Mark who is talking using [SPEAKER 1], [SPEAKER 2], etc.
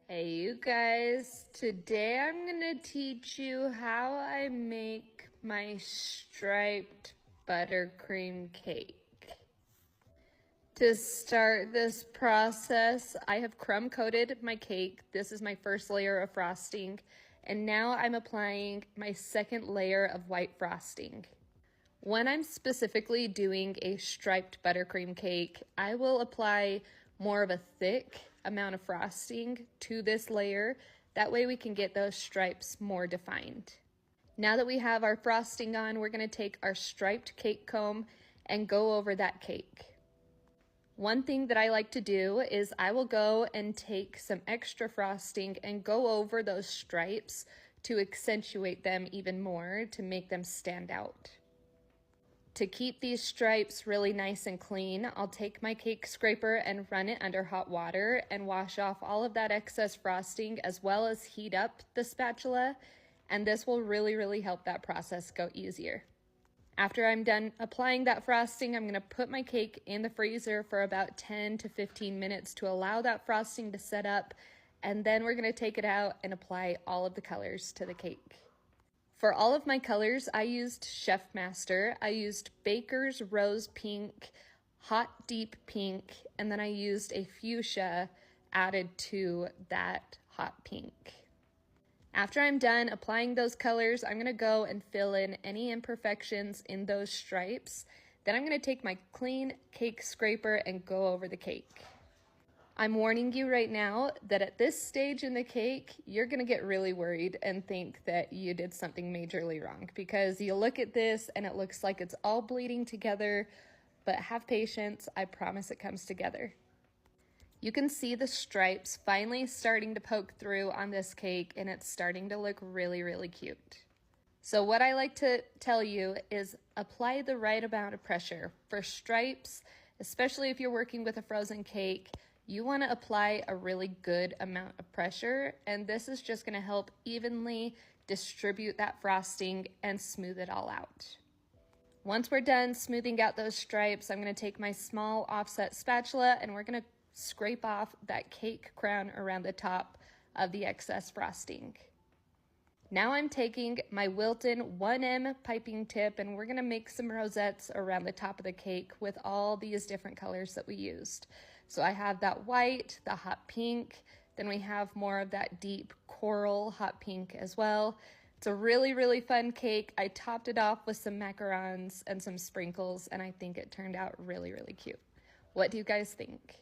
[SPEAKER 1] Hey you guys, today I'm gonna teach you how I make my striped buttercream cake. To start this process, I have crumb coated my cake. This is my first layer of frosting, and now I'm applying my second layer of white frosting. When I'm specifically doing a striped buttercream cake, I will apply more of a thick amount of frosting to this layer. That way we can get those stripes more defined. Now that we have our frosting on, we're going to take our striped cake comb and go over that cake. One thing that I like to do is I will go and take some extra frosting and go over those stripes to accentuate them even more to make them stand out. To keep these stripes really nice and clean, I'll take my cake scraper and run it under hot water and wash off all of that excess frosting, as well as heat up the spatula, and this will really help that process go easier. After I'm done applying that frosting, I'm going to put my cake in the freezer for about 10 to 15 minutes to allow that frosting to set up, and then we're going to take it out and apply all of the colors to the cake. For all of my colors, I used Chef Master. I used Baker's Rose Pink, Hot Deep Pink, and then I used a fuchsia added to that hot pink. After I'm done applying those colors, I'm gonna go and fill in any imperfections in those stripes. Then I'm gonna take my clean cake scraper and go over the cake. I'm warning you right now that at this stage in the cake, you're gonna get really worried and think that you did something majorly wrong, because you look at this and it looks like it's all bleeding together, but have patience, I promise it comes together. You can see the stripes finally starting to poke through on this cake, and it's starting to look really cute. So what I like to tell you is apply the right amount of pressure. For stripes, especially if you're working with a frozen cake, you want to apply a really good amount of pressure, and this is just going to help evenly distribute that frosting and smooth it all out. Once we're done smoothing out those stripes, I'm going to take my small offset spatula and we're going to scrape off that cake crown around the top of the excess frosting. Now I'm taking my Wilton 1M piping tip and we're gonna make some rosettes around the top of the cake with all these different colors that we used. So I have that white, the hot pink, then we have more of that deep coral hot pink as well. It's a really fun cake. I topped it off with some macarons and some sprinkles, and I think it turned out really cute. What do you guys think?